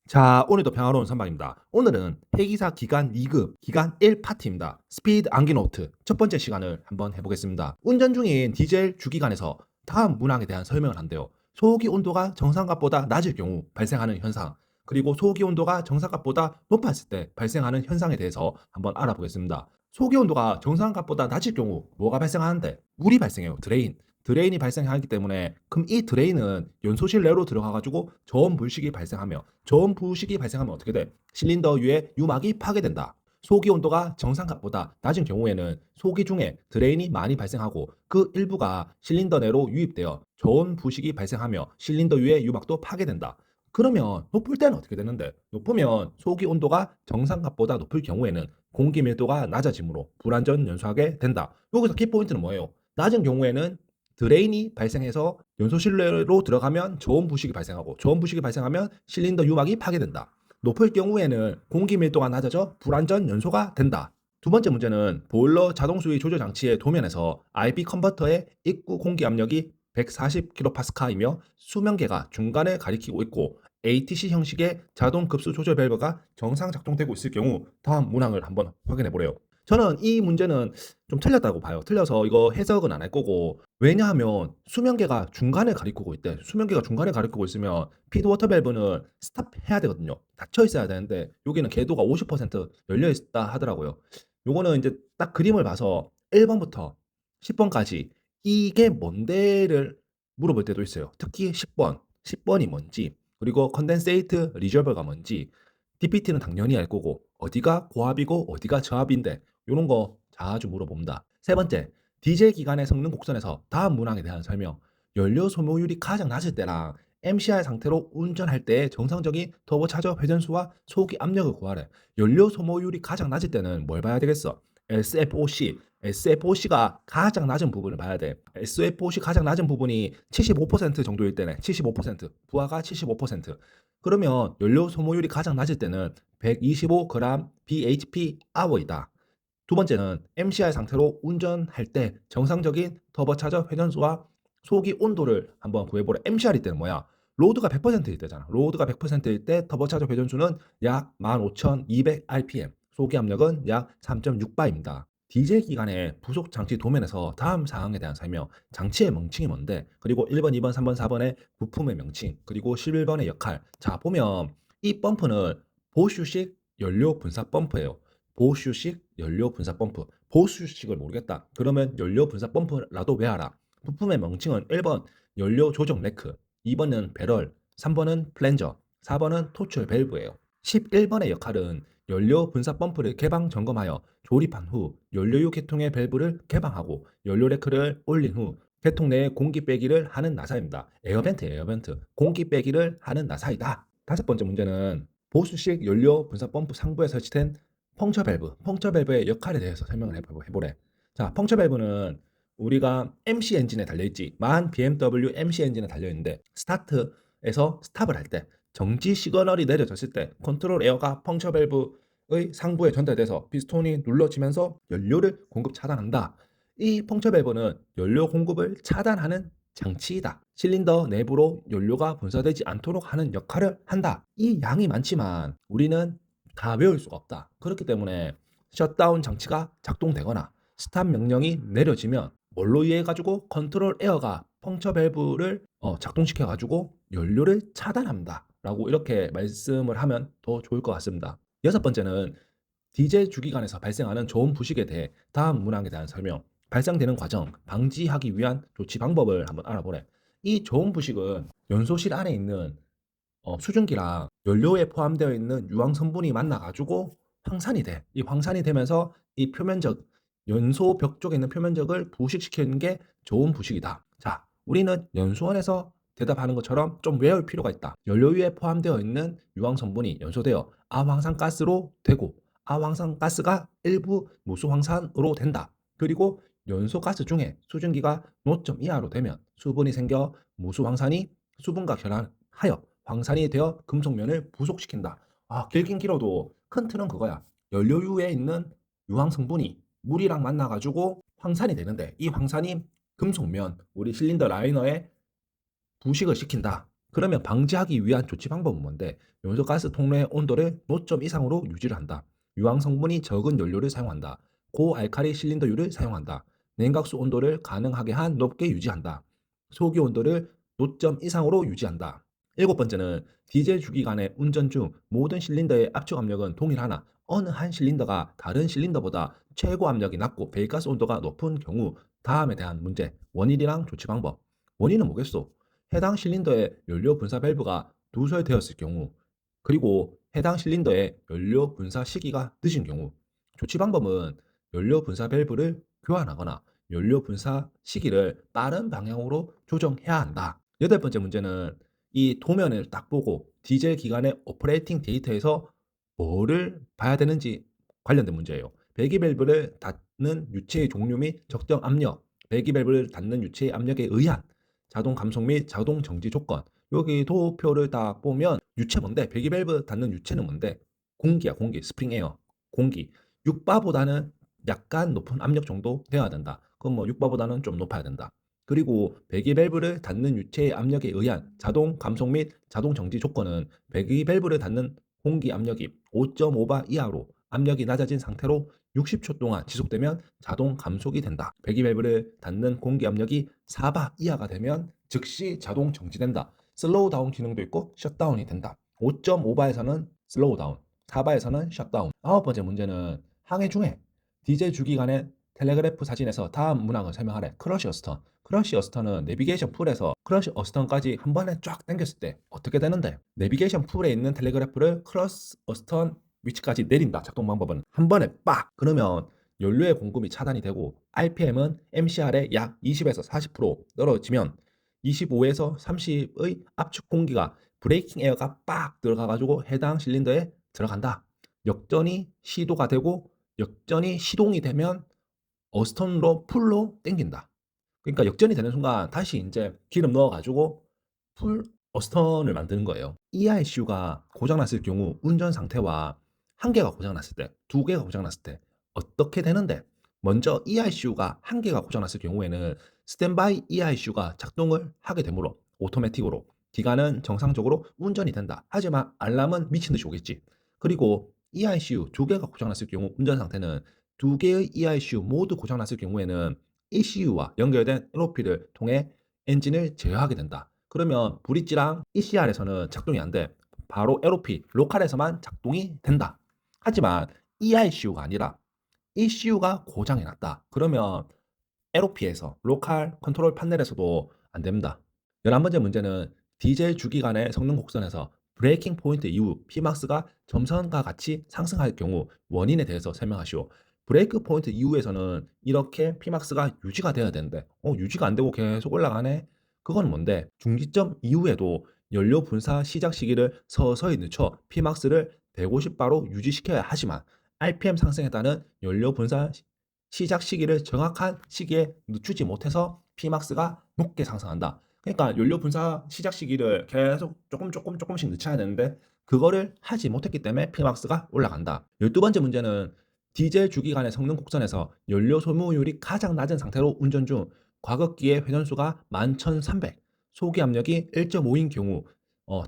자, 오늘도 평화로운 선박입니다. 오늘은 해기사 기간 2급, 기간 1 파트입니다. 스피드 암기노트 첫 번째 시간을 한번 해보겠습니다. 운전 중인 디젤 주기관에서 다음 문항에 대한 설명을 한대요. 소고기 온도가 정상값보다 낮을 경우 발생하는 현상, 그리고 소고기 온도가 정상값보다 높았을 때 발생하는 현상에 대해서 한번 알아보겠습니다. 소고기 온도가 정상값보다 낮을 경우 뭐가 발생하는데? 물이 발생해요. 드레인이 발생하기 때문에 그럼 이 드레인은 연소실 내로 들어가가지고 저온 불식이 발생하며 저온 불식이 발생하면 어떻게 돼? 실린더 위에 유막이 파괴된다. 소기 온도가 정상값보다 낮은 경우에는 소기 중에 드레인이 많이 발생하고 그 일부가 실린더 내로 유입되어 저온 부식이 발생하며 실린더 위에 유막도 파괴된다. 그러면 높을 때는 어떻게 되는데? 높으면 소기 온도가 정상값보다 높을 경우에는 공기 밀도가 낮아지므로 불안전 연소하게 된다. 여기서 키포인트는 뭐예요? 낮은 경우에는 드레인이 발생해서 연소실내로 들어가면 저온 부식이 발생하고 저온 부식이 발생하면 실린더 유막이 파괴된다. 높을 경우에는 공기 밀도가 낮아져 불안전 연소가 된다. 두 번째 문제는 보일러 자동 수위 조절 장치의 도면에서 IP 컨버터의 입구 공기 압력이 140kPa이며 수명계가 중간을 가리키고 있고 ATC 형식의 자동 급수 조절 밸브가 정상 작동되고 있을 경우 다음 문항을 한번 확인해 보래요. 저는 이 문제는 좀 틀렸다고 봐요. 틀려서 이거 해석은 안 할 거고, 왜냐하면 수명계가 중간에 가리키고 있대. 수명계가 중간에 가리키고 있으면 피드워터 밸브는 스탑해야 되거든요. 닫혀 있어야 되는데 여기는 궤도가 50% 열려 있다 하더라고요. 요거는 이제 딱 그림을 봐서 1번부터 10번까지 이게 뭔데를 물어볼 때도 있어요. 특히 10번이 뭔지, 그리고 컨덴세이트 리저버가 뭔지, DPT는 당연히 알 거고 어디가 고압이고 어디가 저압인데 요런 거 자주 물어봅니다. 세 번째, 디젤 기관의 성능 곡선에서 다음 문항에 대한 설명. 연료 소모율이 가장 낮을 때랑 MCR 상태로 운전할 때의 정상적인 터보 차저 회전수와 소기 압력을 구하래. 연료 소모율이 가장 낮을 때는 뭘 봐야 되겠어? SFOC가 가장 낮은 부분을 봐야 돼. SFOC 가장 낮은 부분이 75% 정도일 때네. 75%. 부하가 75%. 그러면 연료 소모율이 가장 낮을 때는 125g bhp hour이다. 두 번째는 MCR 상태로 운전할 때 정상적인 터보차저 회전수와 소기 온도를 한번 구해보래. MCR일 때는 뭐야? 로드가 100%일 때잖아. 로드가 100%일 때 터보차저 회전수는 약 15,200rpm, 소기 압력은 약 3.6바입니다. 디젤 기관의 부속 장치 도면에서 다음 사항에 대한 설명, 장치의 명칭이 뭔데, 그리고 1번, 2번, 3번, 4번의 부품의 명칭, 그리고 11번의 역할. 자, 보면 이 펌프는 보슈식 연료 분사 펌프예요. 보슈식 연료 분사 펌프. 보슈식을 모르겠다. 그러면 연료 분사 펌프라도 외워라. 부품의 명칭은 1번 연료 조정 레크, 2번은 배럴, 3번은 플랜저, 4번은 토출 밸브예요. 11번의 역할은 연료 분사 펌프를 개방 점검하여 조립한 후 연료유 계통의 밸브를 개방하고 연료 레크를 올린 후 계통 내에 공기 빼기를 하는 나사입니다. 에어벤트. 공기 빼기를 하는 나사이다. 다섯 번째 문제는 보수식 연료 분사 펌프 상부에 설치된 펑처 밸브의 역할에 대해서 설명을 해보래. 자, 펑처 밸브는 우리가 MC 엔진에 달려있지. 만 BMW MC 엔진에 달려있는데 스타트에서 스탑을 할 때 정지 시그널이 내려졌을 때 컨트롤 에어가 펑처 밸브의 상부에 전달돼서 피스톤이 눌러지면서 연료를 공급 차단한다. 이 펑처 밸브는 연료 공급을 차단하는 장치이다. 실린더 내부로 연료가 분사되지 않도록 하는 역할을 한다. 이 양이 많지만 우리는 다 외울 수가 없다. 그렇기 때문에 셧다운 장치가 작동되거나 스탑 명령이 내려지면 뭘로 이해해 가지고 컨트롤 에어가 펑처 밸브를 작동시켜 가지고 연료를 차단합니다. 라고 이렇게 말씀을 하면 더 좋을 것 같습니다. 여섯 번째는 디젤 주기관에서 발생하는 저온 부식에 대해 다음 문항에 대한 설명. 발생되는 과정, 방지하기 위한 조치 방법을 한번 알아보래. 이 저온 부식은 연소실 안에 있는 수증기랑 연료에 포함되어 있는 유황 성분이 만나가지고 황산이 돼. 이 황산이 되면서 이 표면적, 연소 벽 쪽에 있는 표면적을 부식시키는 게 저온 부식이다. 자, 우리는 연소원에서 대답하는 것처럼 좀 외울 필요가 있다. 연료유에 포함되어 있는 유황 성분이 연소되어 아황산가스로 되고 아황산가스가 일부 무수황산으로 된다. 그리고 연소가스 중에 수증기가 노점 이하로 되면 수분이 생겨 무수황산이 수분과 결합하여 황산이 되어 금속면을 부속시킨다. 아, 길긴 길어도 큰 틀은 그거야. 연료유에 있는 유황 성분이 물이랑 만나가지고 황산이 되는데 이 황산이 금속면, 우리 실린더 라이너에 부식을 시킨다. 그러면 방지하기 위한 조치 방법은 뭔데? 요소가스 통로의 온도를 노점 이상으로 유지를 한다. 유황 성분이 적은 연료를 사용한다. 고알칼리 실린더유를 사용한다. 냉각수 온도를 가능하게 한 높게 유지한다. 소기 온도를 노점 이상으로 유지한다. 일곱 번째는 디젤 주기간의 운전 중 모든 실린더의 압축 압력은 동일하나 어느 한 실린더가 다른 실린더보다 최고 압력이 낮고 배기가스 온도가 높은 경우 다음에 대한 문제, 원인이랑 조치 방법. 원인은 뭐겠소? 해당 실린더의 연료 분사 밸브가 누설되었을 경우, 그리고 해당 실린더의 연료 분사 시기가 늦은 경우, 조치 방법은 연료 분사 밸브를 교환하거나 연료 분사 시기를 빠른 방향으로 조정해야 한다. 여덟 번째 문제는 이 도면을 딱 보고 디젤 기관의 오퍼레이팅 데이터에서 뭐를 봐야 되는지 관련된 문제예요. 배기 밸브를 닫는 유체의 종류 및 적정 압력, 배기 밸브를 닫는 유체의 압력에 의한 자동 감속 및 자동 정지 조건. 여기 도표를 딱 보면 유체 뭔데? 배기 밸브 닫는 유체는 뭔데? 공기야, 공기. 스프링 에어. 공기. 6바보다는 약간 높은 압력 정도 되어야 된다. 그럼 뭐 6바보다는 좀 높아야 된다. 그리고 배기 밸브를 닫는 유체의 압력에 의한 자동 감속 및 자동 정지 조건은 배기 밸브를 닫는 공기 압력이 5.5바 이하로 압력이 낮아진 상태로 60초 동안 지속되면 자동 감속이 된다. 배기 밸브를 닫는 공기 압력이 4바 이하가 되면 즉시 자동 정지된다. 슬로우 다운 기능도 있고 셧다운이 된다. 5.5바에서는 슬로우 다운, 4바에서는 셧다운. 아홉 번째 문제는 항해 중에 디젤 주기관의 텔레그래프 사진에서 다음 문항을 설명하래. 크러쉬 어스턴. 크러쉬 어스턴은 내비게이션 풀에서 크러쉬 어스턴까지 한 번에 쫙 당겼을 때 어떻게 되는데? 내비게이션 풀에 있는 텔레그래프를 크러쉬 어스턴 위치까지 내린다. 작동 방법은 한 번에 빡! 그러면 연료의 공급이 차단이 되고 RPM은 MCR의 약 20에서 40% 떨어지면 25에서 30의 압축 공기가 브레이킹 에어가 빡 들어가가지고 해당 실린더에 들어간다. 역전이 시도가 되고 역전이 시동이 되면 어스턴으로 풀로 당긴다. 그러니까 역전이 되는 순간 다시 이제 기름 넣어가지고 풀 어스턴을 만드는 거예요. EICU가 고장났을 경우 운전 상태와 한 개가 고장났을 때, 두 개가 고장났을 때 어떻게 되는데? 먼저 EICU가 한 개가 고장났을 경우에는 스탠바이 EICU가 작동을 하게 되므로 오토매틱으로 기관은 정상적으로 운전이 된다. 하지만 알람은 미친 듯이 오겠지. 그리고 EICU 두 개가 고장났을 경우 운전 상태는 두 개의 EICU 모두 고장났을 경우에는 ECU와 연결된 LOP를 통해 엔진을 제어하게 된다. 그러면 브릿지랑 ECR에서는 작동이 안 돼. 바로 LOP, 로컬에서만 작동이 된다. 하지만 EICU가 아니라 ECU가 고장이 났다. 그러면 LOP에서, 로컬 컨트롤 판넬에서도 안 됩니다. 11번째 문제는 디젤 주기관의 성능 곡선에서 브레이킹 포인트 이후 Pmax가 점선과 같이 상승할 경우 원인에 대해서 설명하시오. 브레이크 포인트 이후에서는 이렇게 Pmax가 유지가 돼야 되는데 유지가 안 되고 계속 올라가네? 그건 뭔데? 중지점 이후에도 연료 분사 시작 시기를 서서히 늦춰 Pmax를 150바로 유지시켜야 하지만 RPM 상승에 따른 연료 분사 시작 시기를 정확한 시기에 늦추지 못해서 Pmax가 높게 상승한다. 그러니까 연료 분사 시작 시기를 계속 조금씩 늦춰야 되는데 그거를 하지 못했기 때문에 Pmax가 올라간다. 12번째 문제는 디젤 주기관의 성능 곡선에서 연료 소모율이 가장 낮은 상태로 운전 중 과거기의 회전수가 11,300, 소기 압력이 1.5인 경우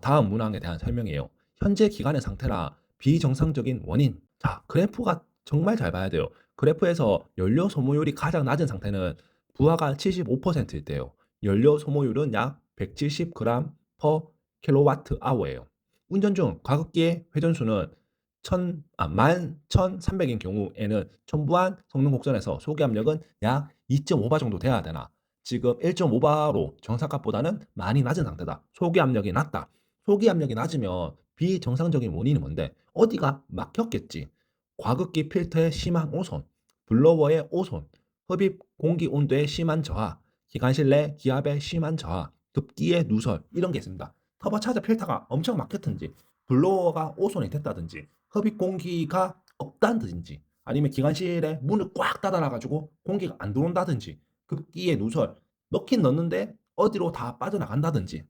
다음 문항에 대한 설명이에요. 현재 기관의 상태라 비정상적인 원인. 자, 그래프가 정말 잘 봐야 돼요. 그래프에서 연료 소모율이 가장 낮은 상태는 부하가 75%일 때요. 연료 소모율은 약 170g per kWh예요. 운전 중 과거기의 회전수는 11,300인 경우에는 첨부한 성능 곡선에서 소기 압력은 약 2.5바 정도 돼야 되나? 지금 1.5바로 정상값보다는 많이 낮은 상태다. 소기 압력이 낮다. 소기 압력이 낮으면 비정상적인 원인이 뭔데? 어디가 막혔겠지. 과극기 필터의 심한 오손, 블로워의 오손, 흡입 공기 온도의 심한 저하, 기관실 내 기압의 심한 저하, 급기의 누설 이런 게 있습니다. 터보차저 필터가 엄청 막혔든지 블로워가 오손이 됐다든지 흡입 공기가 없다든지 아니면 기관실에 문을 꽉 닫아놔가지고 공기가 안 들어온다든지 급기의 누설 넣긴 넣는데 어디로 다 빠져나간다든지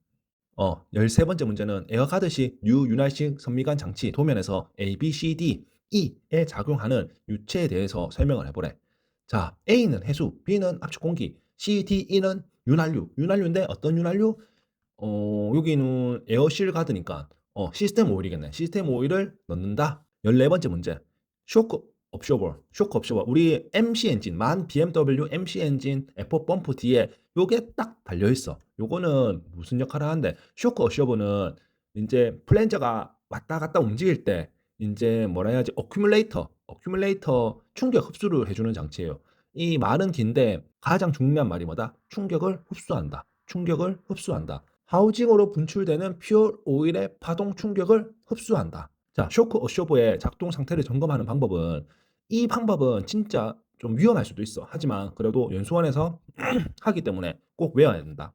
13번째 문제는 에어가드식 유윤활식 선미관 장치 도면에서 A, B, C, D, E에 작용하는 유체에 대해서 설명을 해보래. 자, A는 해수, B는 압축 공기, C, D, E는 윤활유. 윤활유인데 어떤 윤활유? 여기는 에어실 가드니까 시스템 오일이겠네. 시스템 오일을 넣는다. 14번째 문제. 쇼크 업쇼버. 쇼크 업쇼버. 우리 MC 엔진, 만 BMW MC 엔진 F4 펌프 뒤에 요게 딱 달려 있어. 요거는 무슨 역할을 하는데, 쇼크 업쇼버는 인제 플랜저가 왔다 갔다 움직일 때 인제 뭐라 해야지, 어큐뮬레이터 충격 흡수를 해 주는 장치예요. 이 말은 긴데 가장 중요한 말이 뭐다? 충격을 흡수한다. 충격을 흡수한다. 하우징으로 분출되는 퓨얼 오일의 파동 충격을 흡수한다. 자, 쇼크 어쇼버의 작동 상태를 점검하는 방법은, 이 방법은 진짜 좀 위험할 수도 있어. 하지만 그래도 연수원에서 하기 때문에 꼭 외워야 된다.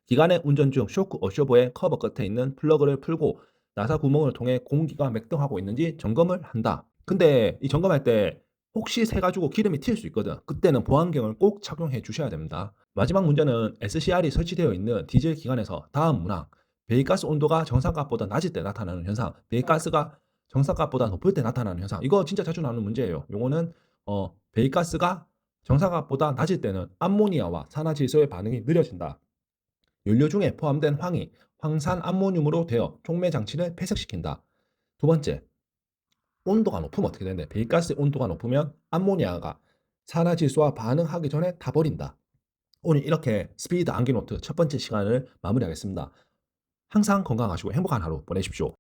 기관의 운전 중 쇼크 어쇼버의 커버 끝에 있는 플러그를 풀고 나사 구멍을 통해 공기가 맥동하고 있는지 점검을 한다. 근데 이 점검할 때 혹시 새 가지고 기름이 튈 수 있거든. 그때는 보안경을 꼭 착용해 주셔야 됩니다. 마지막 문제는 SCR이 설치되어 있는 디젤 기관에서 다음 문항. 배기가스 온도가 정상값보다 낮을 때 나타나는 현상, 배기가스가 정상값보다 높을 때 나타나는 현상. 이거 진짜 자주 나오는 문제예요. 요거는 배기가스가 정상값보다 낮을 때는 암모니아와 산화질소의 반응이 느려진다. 연료 중에 포함된 황이 황산 암모늄으로 되어 촉매 장치를 폐색시킨다. 두 번째, 온도가 높으면 어떻게 되는데, 배기가스 온도가 높으면 암모니아가 산화질소와 반응하기 전에 다 버린다. 오늘 이렇게 스피드 암기 노트 첫 번째 시간을 마무리하겠습니다. 항상 건강하시고 행복한 하루 보내십시오.